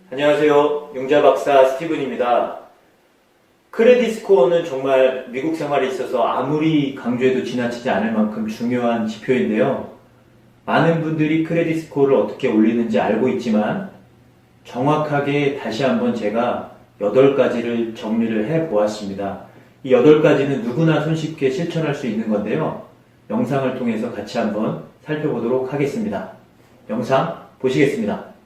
안녕하세요. 용자 박사 스티븐입니다. 크레딧 스코어는 정말 미국 생활에 있어서 아무리 강조해도 지나치지 않을 만큼 중요한 지표인데요. 많은 분들이 크레딧 스코어를 어떻게 올리는지 알고 있지만 정확하게 다시 한번 제가 8가지를 정리를 해 보았습니다. 이 8가지는 누구나 손쉽게 실천할 수 있는 건데요. 영상을 통해서 같이 한번 살펴보도록 하겠습니다. 영상 보시겠습니다.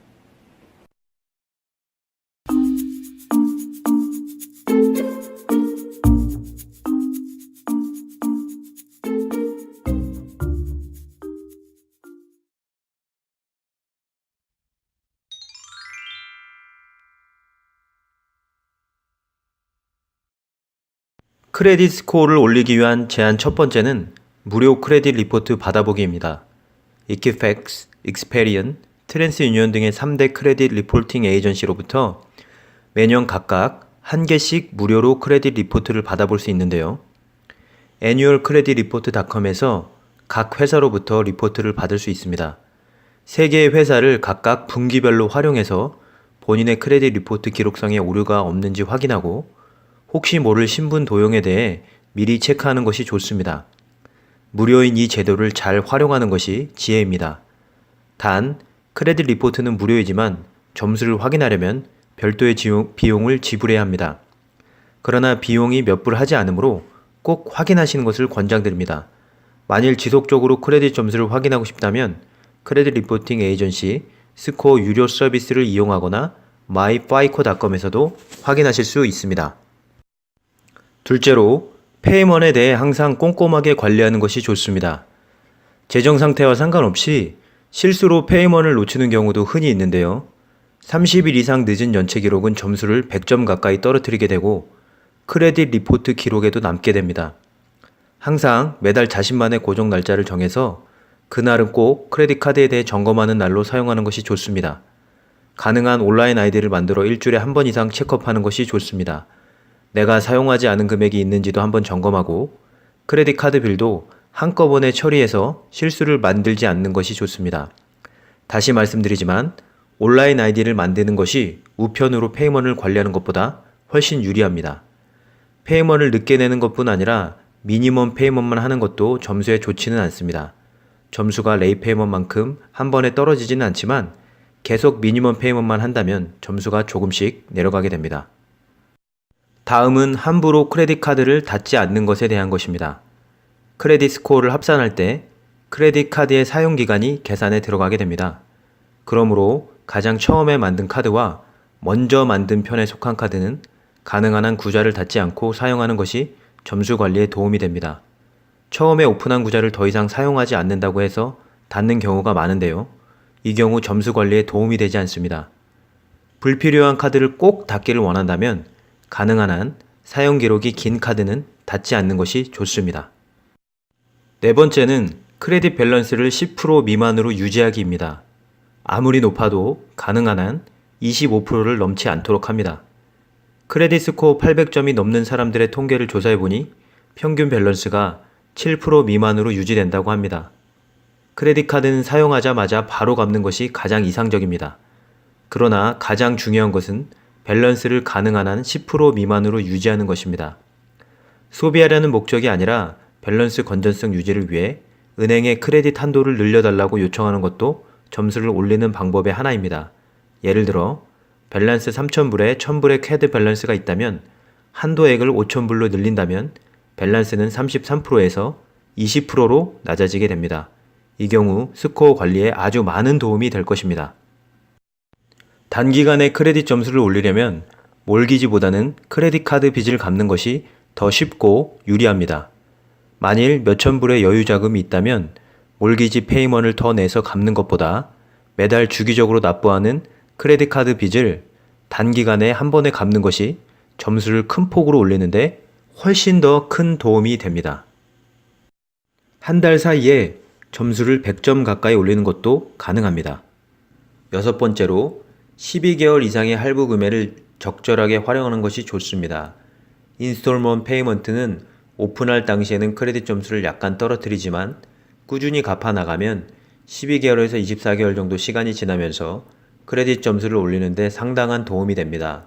크레딧 스코어를 올리기 위한 제안 첫 번째는 무료 크레딧 리포트 받아보기입니다. 이키팩스, 익스페리언, 트랜스유니언 등의 3대 크레딧 리포팅 에이전시로부터 매년 각각 1개씩 무료로 크레딧 리포트를 받아볼 수 있는데요. annualcreditreport.com에서 각 회사로부터 리포트를 받을 수 있습니다. 3개의 회사를 각각 분기별로 활용해서 본인의 크레딧 리포트 기록상에 오류가 없는지 확인하고 혹시 모를 신분 도용에 대해 미리 체크하는 것이 좋습니다. 무료인 이 제도를 잘 활용하는 것이 지혜입니다. 단, 크레딧 리포트는 무료이지만 점수를 확인하려면 별도의 비용을 지불해야 합니다. 그러나 비용이 몇 불 하지 않으므로 꼭 확인하시는 것을 권장드립니다. 만일 지속적으로 크레딧 점수를 확인하고 싶다면 크레딧 리포팅 에이전시 스코어 유료 서비스를 이용하거나 myfico.com에서도 확인하실 수 있습니다. 둘째로, 페이먼에 대해 항상 꼼꼼하게 관리하는 것이 좋습니다. 재정 상태와 상관없이 실수로 페이먼을 놓치는 경우도 흔히 있는데요. 30일 이상 늦은 연체 기록은 점수를 100점 가까이 떨어뜨리게 되고 크레딧 리포트 기록에도 남게 됩니다. 항상 매달 자신만의 고정 날짜를 정해서 그날은 꼭 크레딧 카드에 대해 점검하는 날로 사용하는 것이 좋습니다. 가능한 온라인 아이디를 만들어 일주일에 한 번 이상 체크업하는 것이 좋습니다. 내가 사용하지 않은 금액이 있는지도 한번 점검하고 크레딧 카드 빌도 한꺼번에 처리해서 실수를 만들지 않는 것이 좋습니다. 다시 말씀드리지만 온라인 아이디를 만드는 것이 우편으로 페이먼을 관리하는 것보다 훨씬 유리합니다. 페이먼을 늦게 내는 것뿐 아니라 미니멈 페이먼만 하는 것도 점수에 좋지는 않습니다. 점수가 레이 페이먼만큼 한 번에 떨어지지는 않지만 계속 미니멈 페이먼만 한다면 점수가 조금씩 내려가게 됩니다. 다음은 함부로 크레딧 카드를 닫지 않는 것에 대한 것입니다. 크레딧 스코어를 합산할 때 크레딧 카드의 사용 기간이 계산에 들어가게 됩니다. 그러므로 가장 처음에 만든 카드와 먼저 만든 편에 속한 카드는 가능한 한 구자를 닫지 않고 사용하는 것이 점수 관리에 도움이 됩니다. 처음에 오픈한 구자를 더 이상 사용하지 않는다고 해서 닫는 경우가 많은데요. 이 경우 점수 관리에 도움이 되지 않습니다. 불필요한 카드를 꼭 닫기를 원한다면 가능한 한 사용 기록이 긴 카드는 닫지 않는 것이 좋습니다. 네 번째는 크레딧 밸런스를 10% 미만으로 유지하기입니다. 아무리 높아도 가능한 한 25%를 넘지 않도록 합니다. 크레딧 스코어 800점이 넘는 사람들의 통계를 조사해보니 평균 밸런스가 7% 미만으로 유지된다고 합니다. 크레딧 카드는 사용하자마자 바로 갚는 것이 가장 이상적입니다. 그러나 가장 중요한 것은 밸런스를 가능한 한 10% 미만으로 유지하는 것입니다. 소비하려는 목적이 아니라 밸런스 건전성 유지를 위해 은행에 크레딧 한도를 늘려달라고 요청하는 것도 점수를 올리는 방법의 하나입니다. 예를 들어 밸런스 3,000불에 1,000불의 카드 밸런스가 있다면 한도액을 5,000불로 늘린다면 밸런스는 33%에서 20%로 낮아지게 됩니다. 이 경우 스코어 관리에 아주 많은 도움이 될 것입니다. 단기간에 크레딧 점수를 올리려면 몰기지보다는 크레딧 카드 빚을 갚는 것이 더 쉽고 유리합니다. 만일 몇천 불의 여유 자금이 있다면 몰기지 페이먼을 더 내서 갚는 것보다 매달 주기적으로 납부하는 크레딧 카드 빚을 단기간에 한 번에 갚는 것이 점수를 큰 폭으로 올리는데 훨씬 더 큰 도움이 됩니다. 한 달 사이에 점수를 100점 가까이 올리는 것도 가능합니다. 여섯 번째로 12개월 이상의 할부 금액을 적절하게 활용하는 것이 좋습니다. 인스톨먼트 페이먼트는 오픈할 당시에는 크레딧 점수를 약간 떨어뜨리지만 꾸준히 갚아 나가면 12개월에서 24개월 정도 시간이 지나면서 크레딧 점수를 올리는 데 상당한 도움이 됩니다.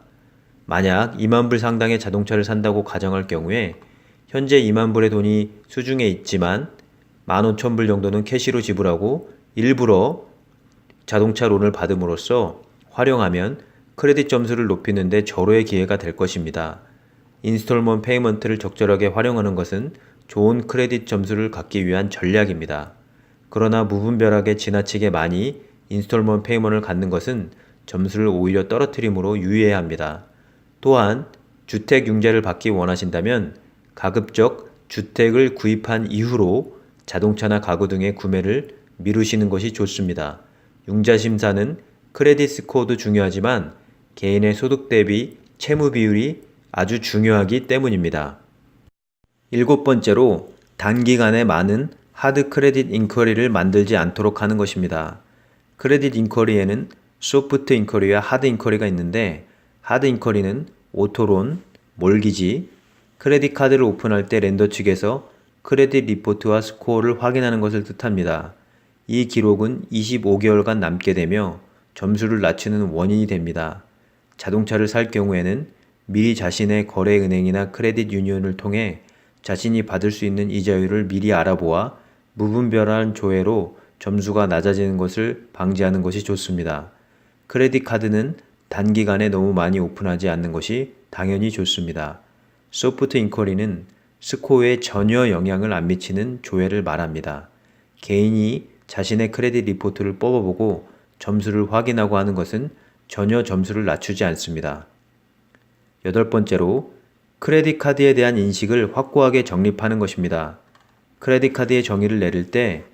만약 2만 불 상당의 자동차를 산다고 가정할 경우에 현재 2만 불의 돈이 수중에 있지만 15,000불 정도는 캐시로 지불하고 일부러 자동차 론을 받음으로써 활용하면 크레딧 점수를 높이는 데 절호의 기회가 될 것입니다. 인스톨먼트 페이먼트를 적절하게 활용하는 것은 좋은 크레딧 점수를 갖기 위한 전략입니다. 그러나 무분별하게 지나치게 많이 인스톨먼트 페이먼트를 갖는 것은 점수를 오히려 떨어뜨림으로 유의해야 합니다. 또한 주택 융자를 받기 원하신다면 가급적 주택을 구입한 이후로 자동차나 가구 등의 구매를 미루시는 것이 좋습니다. 융자 심사는 크레딧 스코어도 중요하지만 개인의 소득 대비 채무 비율이 아주 중요하기 때문입니다. 7번째로 단기간에 많은 하드 크레딧 인쿼리를 만들지 않도록 하는 것입니다. 크레딧 인쿼리에는 소프트 인쿼리와 하드 인쿼리가 있는데 하드 인쿼리는 오토론, 몰기지, 크레딧 카드를 오픈할 때 렌더 측에서 크레딧 리포트와 스코어를 확인하는 것을 뜻합니다. 이 기록은 25개월간 남게 되며 점수를 낮추는 원인이 됩니다. 자동차를 살 경우에는 미리 자신의 거래은행이나 크레딧 유니온을 통해 자신이 받을 수 있는 이자율을 미리 알아보아 무분별한 조회로 점수가 낮아지는 것을 방지하는 것이 좋습니다. 크레딧 카드는 단기간에 너무 많이 오픈하지 않는 것이 당연히 좋습니다. 소프트 인쿼리는 스코어에 전혀 영향을 안 미치는 조회를 말합니다. 개인이 자신의 크레딧 리포트를 뽑아보고 점수를 확인하고 하는 것은 전혀 점수를 낮추지 않습니다. 8번째로 크레딧 카드에 대한 인식을 확고하게 정립하는 것입니다. 크레딧 카드의 정의를 내릴 때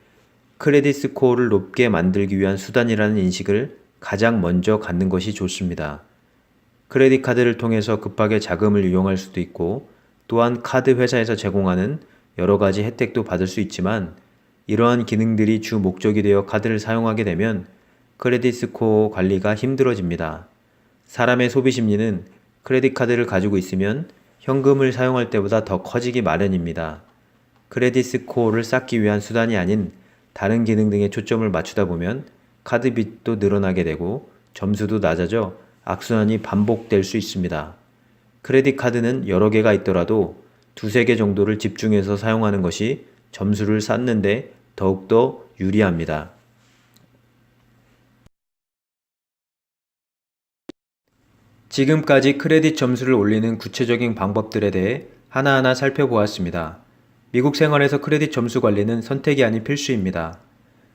크레딧 스코어를 높게 만들기 위한 수단이라는 인식을 가장 먼저 갖는 것이 좋습니다. 크레딧 카드를 통해서 급하게 자금을 이용할 수도 있고 또한 카드 회사에서 제공하는 여러 가지 혜택도 받을 수 있지만 이러한 기능들이 주 목적이 되어 카드를 사용하게 되면 크레딧 스코어 관리가 힘들어집니다. 사람의 소비 심리는 크레딧 카드를 가지고 있으면 현금을 사용할 때보다 더 커지기 마련입니다. 크레딧 스코어를 쌓기 위한 수단이 아닌 다른 기능 등에 초점을 맞추다 보면 카드 빚도 늘어나게 되고 점수도 낮아져 악순환이 반복될 수 있습니다. 크레딧 카드는 여러 개가 있더라도 두세 개 정도를 집중해서 사용하는 것이 점수를 쌓는데 더욱더 유리합니다. 지금까지 크레딧 점수를 올리는 구체적인 방법들에 대해 하나하나 살펴보았습니다. 미국 생활에서 크레딧 점수 관리는 선택이 아닌 필수입니다.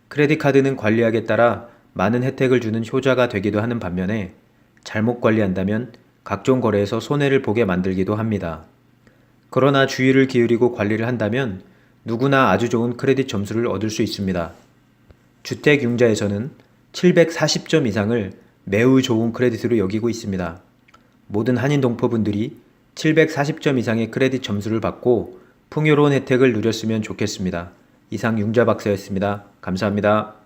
크레딧 카드는 관리학에 따라 많은 혜택을 주는 효자가 되기도 하는 반면에 잘못 관리한다면 각종 거래에서 손해를 보게 만들기도 합니다. 그러나 주의를 기울이고 관리를 한다면 누구나 아주 좋은 크레딧 점수를 얻을 수 있습니다. 주택융자에서는 740점 이상을 매우 좋은 크레딧으로 여기고 있습니다. 모든 한인 동포분들이 740점 이상의 크레딧 점수를 받고 풍요로운 혜택을 누렸으면 좋겠습니다. 이상 융자 박사였습니다. 감사합니다.